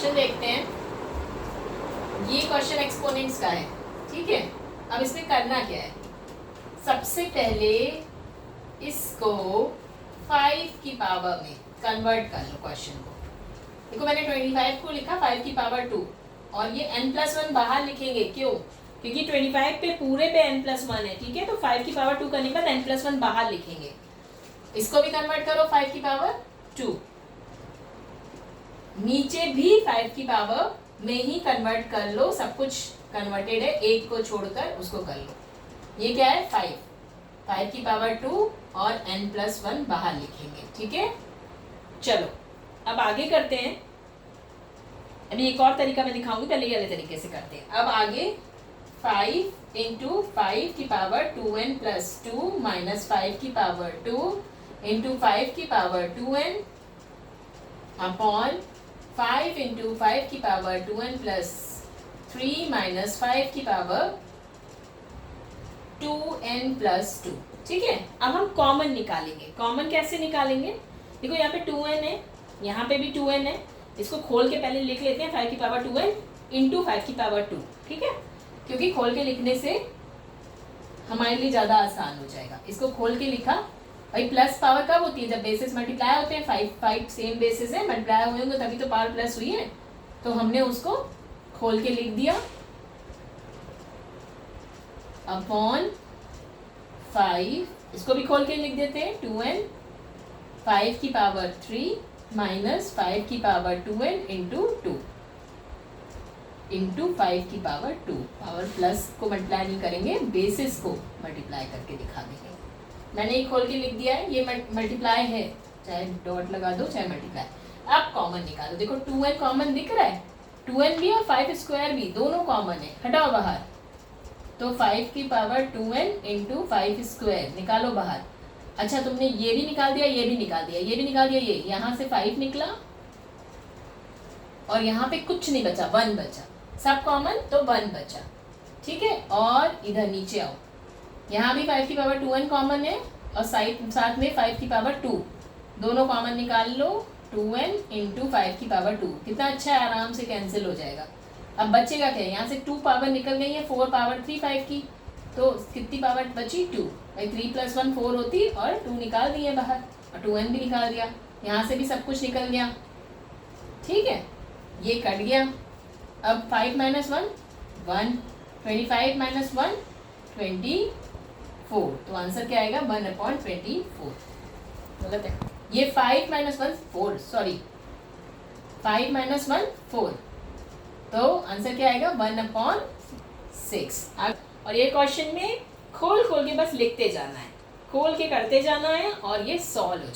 Question देखते हैं। ये क्वेश्चन एक्सपोनेंट्स का है, ठीक है। अब इसमें करना क्या है, सबसे पहले इसको 5 की पावर में कन्वर्ट कर लो क्वेश्चन को। देखो मैंने 25 को लिखा 5 की पावर 2 और ये n+1 बाहर लिखेंगे, क्यों? क्योंकि 25 पे पूरे पे n+1 है, ठीक है। तो 5 की पावर 2 करने के बाद n+1 बाहर लिखेंगे। इसको भी कन्वर्ट करो 5 की पावर 2, नीचे भी 5 की पावर में ही कन्वर्ट कर लो। सब कुछ कन्वर्टेड है, एक को छोड़कर उसको कर लो। ये क्या है 5 की पावर 2 और n+1 बाहर लिखेंगे, ठीक है। चलो अब आगे करते हैं। अभी एक और तरीका मैं दिखाऊंगी, पहले ये वाले तरीके से करते हैं। अब आगे 5 इंटू 5 की पावर 2n+2 माइनस 5 की पावर 2 इंटू 5 की पावर 2n अपॉन 5 इंटू 5 की पावर 2n+3 माइनस 5 की पावर 2n+2, ठीक है। अब हम कॉमन निकालेंगे। कॉमन कैसे निकालेंगे? देखो यहाँ पे 2n है, यहाँ पे भी 2n है। इसको खोल के पहले लिख लेते हैं 5 की पावर 2n इंटू 5 की पावर 2, ठीक है। क्योंकि खोल के लिखने से हमारे लिए ज़्यादा आसान हो जाएगा। इसको खोल के लिखा। भाई प्लस पावर कब होती है? जब बेसिस मल्टीप्लाई होते हैं। 5 सेम बेसिस है, मल्टीप्लाई हुए होंगे तभी तो पावर प्लस हुई है। तो हमने उसको खोल के लिख दिया अपॉन 5, इसको भी खोल के लिख देते हैं 2n 5 की पावर 3 माइनस 5 की पावर 2n इंटू 2 इंटू 5 की पावर 2। पावर प्लस को मल्टीप्लाई नहीं करेंगे, बेसिस को मल्टीप्लाई करके दिखा देंगे। मैंने ये खोल के लिख दिया है, ये मल्टीप्लाई है, चाहे डॉट लगा दो चाहे मल्टीप्लाई। अब कॉमन निकालो। देखो 2n कॉमन दिख रहा है, 2n भी और 5 स्क्वायर भी दोनों कॉमन है, हटाओ बाहर। तो 5 की पावर 2n इंटू 5 स्क्वायर निकालो बाहर। अच्छा तुमने ये भी निकाल दिया, ये भी निकाल दिया, ये भी निकाल दिया। ये यहाँ से 5 निकला और यहाँ पे कुछ नहीं बचा, 1 बचा। सब कॉमन तो 1 बचा, ठीक है। और इधर नीचे आओ, यहाँ भी 5 की पावर 2n कॉमन है और साथ में 5 की पावर 2 दोनों कॉमन निकाल लो। 2n इंटू 5 की पावर 2 कितना अच्छा है, आराम से कैंसिल हो जाएगा। अब बचेगा क्या? यहाँ से 2 पावर निकल गई है, 4 पावर 3 5 की, तो कितनी पावर बची? 2। भाई 3 + 1 4 होती और 2 निकाल दिए बाहर और 2n भी निकाल दिया। यहाँ से भी सब कुछ निकल गया, ठीक है। ये कट गया। अब 5 - 1 1, 25 - 1 24। तो आंसर क्या आएगा? 1/24। गलत है ये। 5 - 1 4, सॉरी 5 - 1 4, तो आंसर क्या आएगा? 1/6। और ये क्वेश्चन में खोल खोल के बस लिखते जाना है, खोल के करते जाना है और ये सॉल्व हो जाएगा।